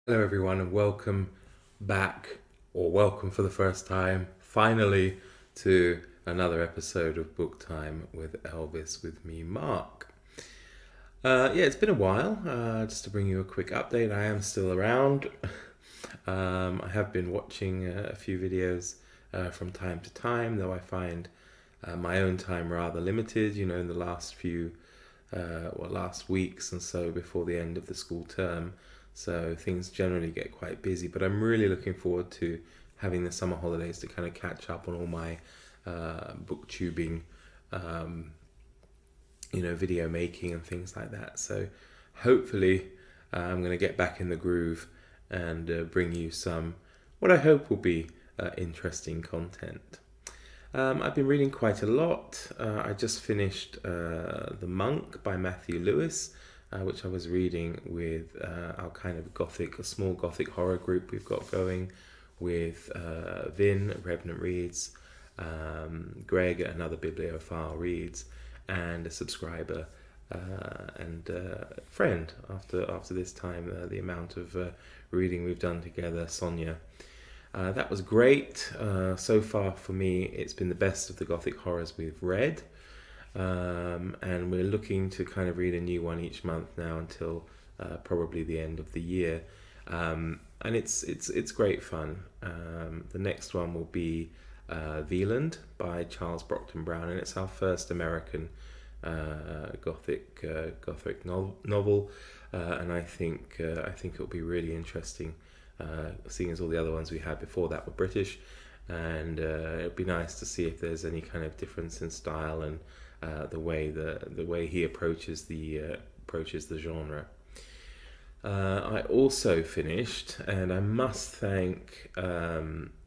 Hello, everyone, and welcome back, or welcome for the first time, finally, to another episode of Book Time with Elvis with me, Mark. It's been a while. Just to bring you a quick update, I am still around. I have been watching a few videos from time to time, though I find my own time rather limited, in the last last weeks and so before the end of the school term. So things generally get quite busy, but I'm really looking forward to having the summer holidays to kind of catch up on all my booktubing, video making and things like that. So hopefully I'm going to get back in the groove and bring you some, what I hope will be interesting content. I've been reading quite a lot. I just finished The Monk by Matthew Lewis, which I was reading with our kind of a small gothic horror group we've got going with Vin, Revenant Reads, Greg, another bibliophile reads, and a subscriber and friend after this time, the amount of reading we've done together, Sonia. That was great. So far for me, it's been the best of the gothic horrors we've read. And we're looking to kind of read a new one each month now until probably the end of the year. And it's great fun. The next one will be Wieland by Charles Brockton Brown, and it's our first American gothic novel. And I think it'll be really interesting, seeing as all the other ones we had before that were British. And it'd be nice to see if there's any kind of difference in style and the way he approaches the genre. I also finished, and I must thank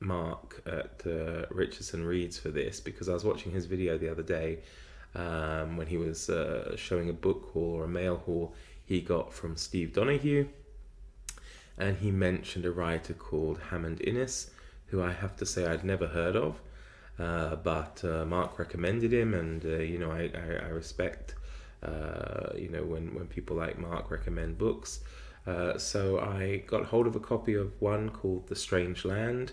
Mark at Richardson Reads for this, because I was watching his video the other day when he was showing a book haul or a mail haul he got from Steve Donahue, and he mentioned a writer called Hammond Innes, who I have to say I'd never heard of. But Mark recommended him, and I respect when people like Mark recommend books. So I got hold of a copy of one called The Strange Land,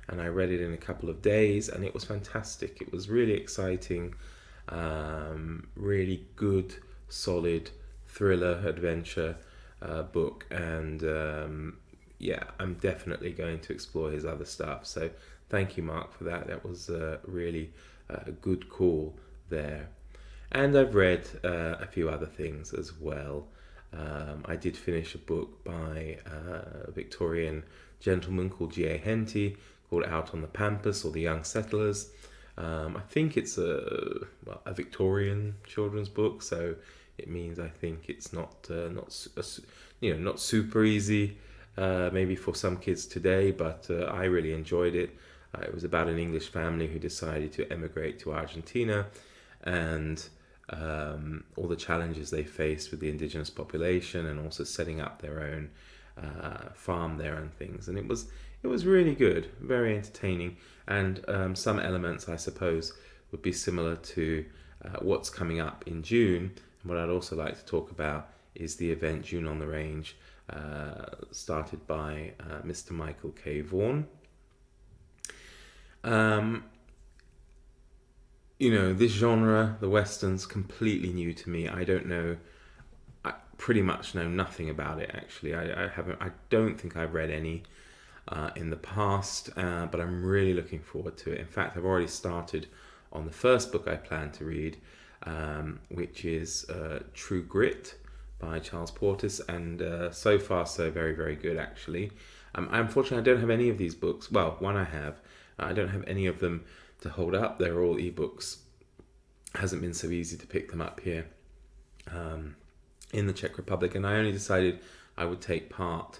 and I read it in a couple of days, and it was fantastic. It was really exciting, really good, solid thriller adventure book, and I'm definitely going to explore his other stuff. So thank you, Mark, for that. That was really a good call there. And I've read a few other things as well. I did finish a book by a Victorian gentleman called G.A. Henty called Out on the Pampas, or The Young Settlers. I think it's a Victorian children's book, so it means I think it's not super easy, maybe for some kids today, but I really enjoyed it. It was about an English family who decided to emigrate to Argentina, and all the challenges they faced with the indigenous population, and also setting up their own farm there and things. And it was really good, very entertaining, and some elements, I suppose, would be similar to what's coming up in June. And what I'd also like to talk about is the event June on the Range, started by Mr. Michael K. Vaughan. This genre, the Westerns, completely new to me. I don't know, I pretty much know nothing about it, actually. I don't think I've read any in the past, but I'm really looking forward to it. In fact, I've already started on the first book I plan to read, which is True Grit by Charles Portis, and so far so very, very good, actually. Unfortunately, I don't have any of these books. Well, one I have. I don't have any of them to hold up. They're all ebooks. Hasn't been so easy to pick them up here in the Czech Republic, and I only decided I would take part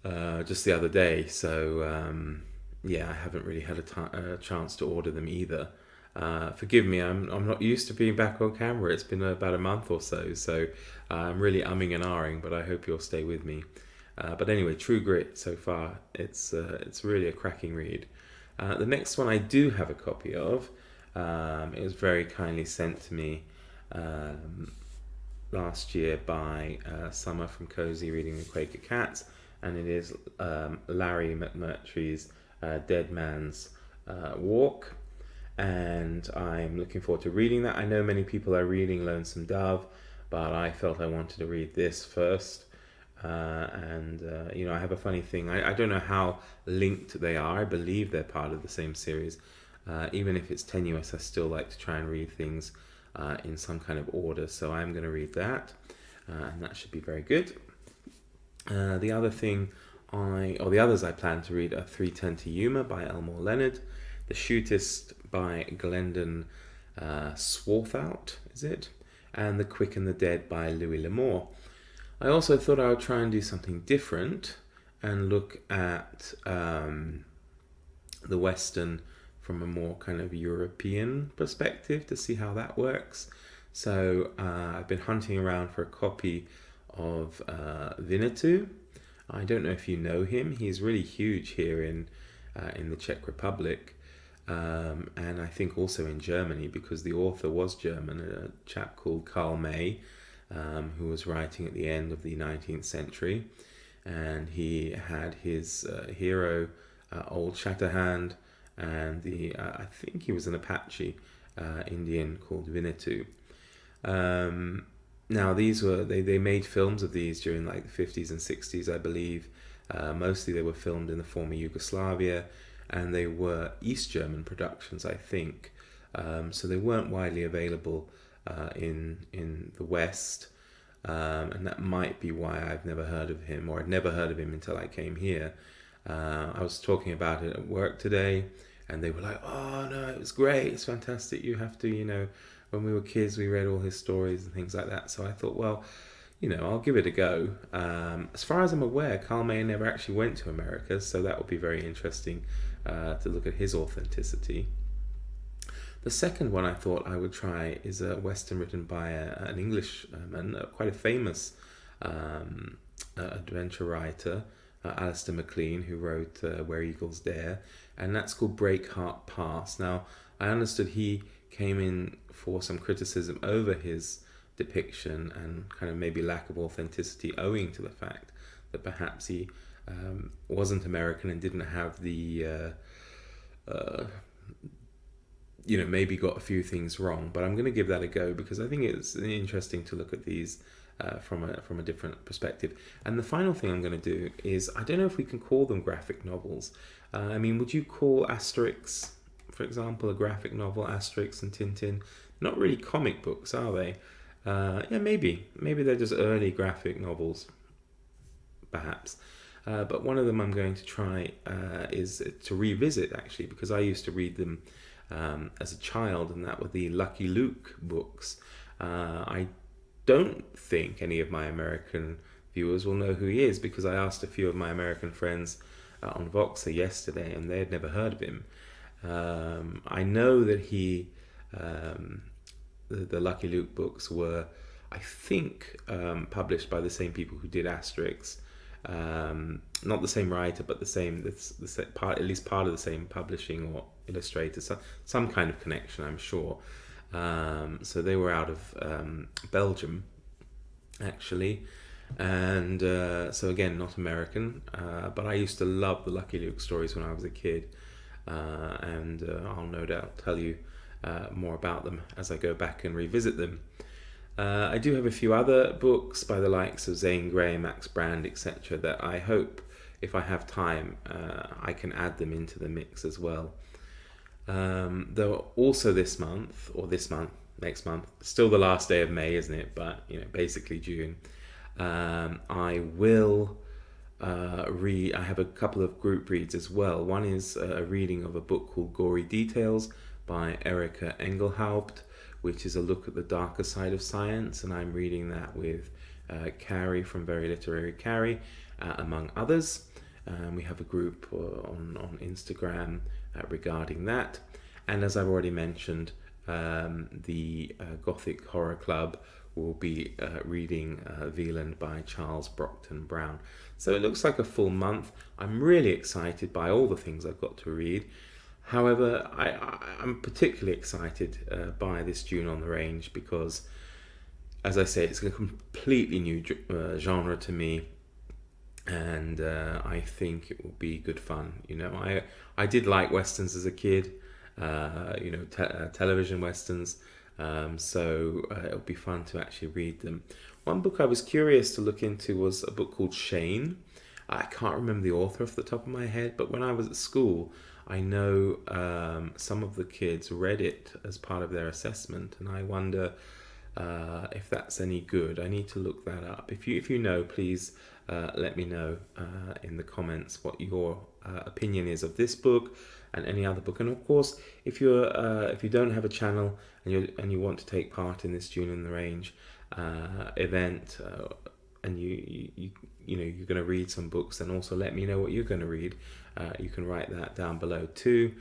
just the other day. So I haven't really had a chance to order them either. Forgive me, I'm not used to being back on camera. It's been about a month or so I'm really umming and ahhing, but I hope you'll stay with me. But anyway, True Grit, so far, it's really a cracking read. The next one I do have a copy of. It was very kindly sent to me last year by Summer from Cozy Reading the Quaker Cats, and it is Larry McMurtry's Dead Man's Walk, and I'm looking forward to reading that. I know many people are reading Lonesome Dove, but I felt I wanted to read this first. I have a funny thing. I don't know how linked they are. I believe they're part of the same series. Even if it's tenuous, I still like to try and read things in some kind of order. So I'm going to read that, and that should be very good. The others I plan to read are 3:10 to Yuma by Elmore Leonard, The Shootist by Glendon Swarthout, is it? And The Quick and the Dead by Louis L'Amour. I also thought I would try and do something different and look at the Western from a more kind of European perspective to see how that works. So I've been hunting around for a copy of Winnetou. I don't know if you know him. He's really huge here in the Czech Republic, and I think also in Germany, because the author was German, a chap called Karl May, who was writing at the end of the 19th century, and he had his hero, Old Shatterhand, and I think he was an Apache Indian called Winnetou. Now they made films of these during like the 50s and 60s, I believe. Mostly they were filmed in the former Yugoslavia, and they were East German productions, I think. So they weren't widely available in the West, and that might be why I've never heard of him, or I'd never heard of him until I came here. I was talking about it at work today, and they were like, "Oh no, it was great, it's fantastic, you have to, when we were kids we read all his stories and things like that." So I thought, well, I'll give it a go. As far as I'm aware, Karl May never actually went to America, so that would be very interesting to look at his authenticity. The second one I thought I would try is a Western written by an Englishman, quite a famous adventure writer, Alistair Maclean, who wrote Where Eagles Dare, and that's called Breakheart Pass. Now, I understood he came in for some criticism over his depiction and kind of maybe lack of authenticity, owing to the fact that perhaps he wasn't American and didn't have the maybe got a few things wrong. But I'm going to give that a go, because I think it's interesting to look at these from a different perspective. And the final thing I'm going to do is, I don't know if we can call them graphic novels. Would you call Asterix, for example, a graphic novel? Asterix and Tintin, not really comic books, are they? Maybe they're just early graphic novels, perhaps. But one of them I'm going to try is to revisit, actually, because I used to read them as a child, and that were the Lucky Luke books. I don't think any of my American viewers will know who he is, because I asked a few of my American friends on Voxer yesterday, and they had never heard of him. I know that he, the Lucky Luke books were, I think, published by the same people who did Asterix. Not the same writer, but the same part, at least part of the same publishing or illustrator, so some kind of connection, I'm sure. So they were out of Belgium, actually, and so again, not American, but I used to love the Lucky Luke stories when I was a kid, and I'll no doubt tell you more about them as I go back and revisit them. I do have a few other books by the likes of Zane Grey, Max Brand, etc., that I hope, if I have time, I can add them into the mix as well. Though also next month, still the last day of May, isn't it? But basically June. I will read. I have a couple of group reads as well. One is a reading of a book called Gory Details by Erika Engelhaupt, which is a look at the darker side of science, and I'm reading that with Carrie from Very Literary Carrie, among others. We have a group on Instagram regarding that, and as I've already mentioned, the Gothic Horror Club will be reading Wieland by Charles Brockton Brown. So it looks like a full month. I'm really excited by all the things I've got to read. However, I'm particularly excited by this June on the Range, because, as I say, it's a completely new genre to me. and I think it will be good fun. You know, I did like westerns as a kid, television westerns, so it'll be fun to actually read them. One book I was curious to look into was a book called Shane. I can't remember the author off the top of my head, but when I was at school, I know some of the kids read it as part of their assessment, and I wonder if that's any good. I need to look that up. If you know, please let me know in the comments what your opinion is of this book and any other book. And of course, if you don't have a channel and you want to take part in this June in the Range event, and you're going to read some books, then also let me know what you're going to read. You can write that down below too,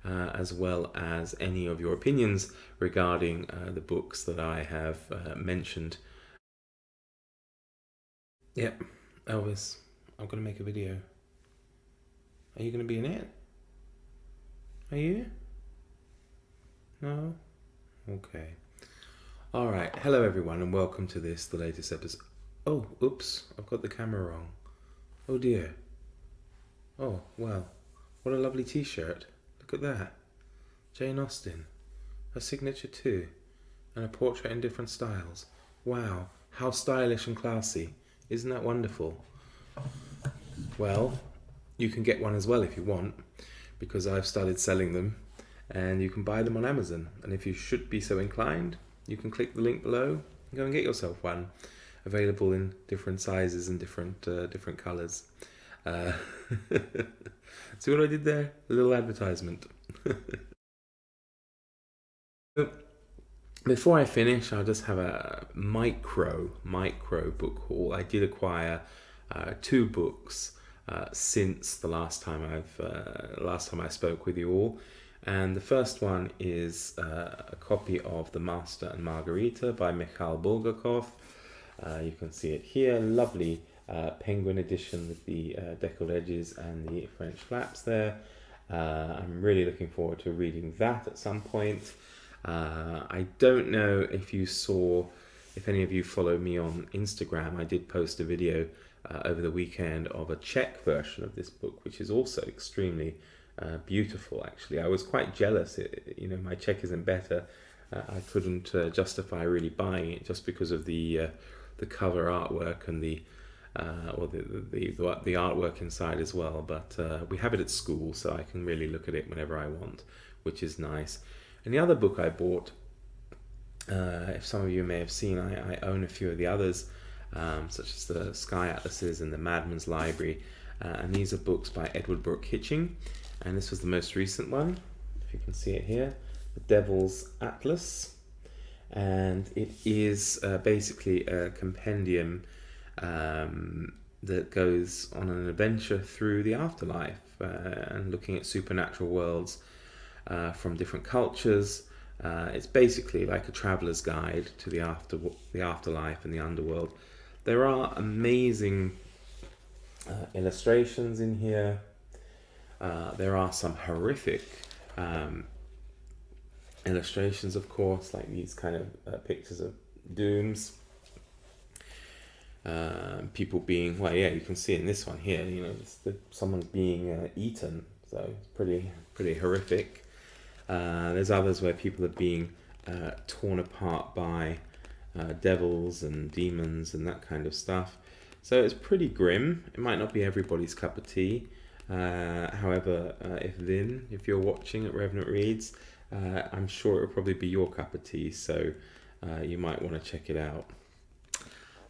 as well as any of your opinions regarding the books that I have mentioned. Yep, Elvis, I'm going to make a video. Are you going to be in it? Are you? No? Okay. Alright, hello everyone and welcome to the latest episode. Oh, oops, I've got the camera wrong. Oh dear. Oh, well, what a lovely t-shirt. Look at that. Jane Austen. Her signature too. And a portrait in different styles. Wow, how stylish and classy. Isn't that wonderful? Well, you can get one as well if you want, because I've started selling them, and you can buy them on Amazon. And if you should be so inclined, you can click the link below and go and get yourself one. Available in different sizes and different colours. See what I did there? A little advertisement. Before I finish, I'll just have a micro book haul. I did acquire 2 books since the last time I spoke with you all, and the first one is a copy of The Master and Margarita by Mikhail Bulgakov. You can see it here, lovely penguin edition with the deckled edges and the French flaps there. I'm really looking forward to reading that at some point. I don't know if any of you follow me on Instagram. I did post a video over the weekend of a Czech version of this book, which is also extremely beautiful. Actually, I was quite jealous. My Czech isn't better. I couldn't justify really buying it just because of the cover artwork and the artwork inside as well. But we have it at school, so I can really look at it whenever I want, which is nice. And the other book I bought, if some of you may have seen, I own a few of the others, such as the Sky Atlases and the Madman's Library, and these are books by Edward Brooke Hitching, and this was the most recent one, if you can see it here, The Devil's Atlas, and it is basically a compendium that goes on an adventure through the afterlife and looking at supernatural worlds from different cultures. It's basically like a traveler's guide to the afterlife and the underworld. There are amazing illustrations in here. There are some horrific illustrations, of course, like these kind of pictures of dooms. People being, you can see in this one here, someone's being eaten, so it's pretty horrific. There's others where people are being torn apart by devils and demons and that kind of stuff. So it's pretty grim. It might not be everybody's cup of tea. However, if you're watching at Revenant Reads, I'm sure it will probably be your cup of tea. So you might want to check it out.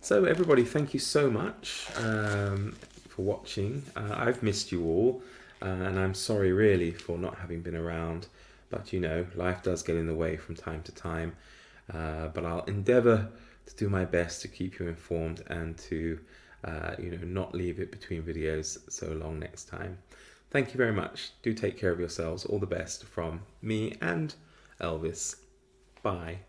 So everybody, thank you so much for watching. I've missed you all, and I'm sorry really for not having been around. But life does get in the way from time to time. But I'll endeavour to do my best to keep you informed and to not leave it between videos so long next time. Thank you very much. Do take care of yourselves. All the best from me and Elvis. Bye.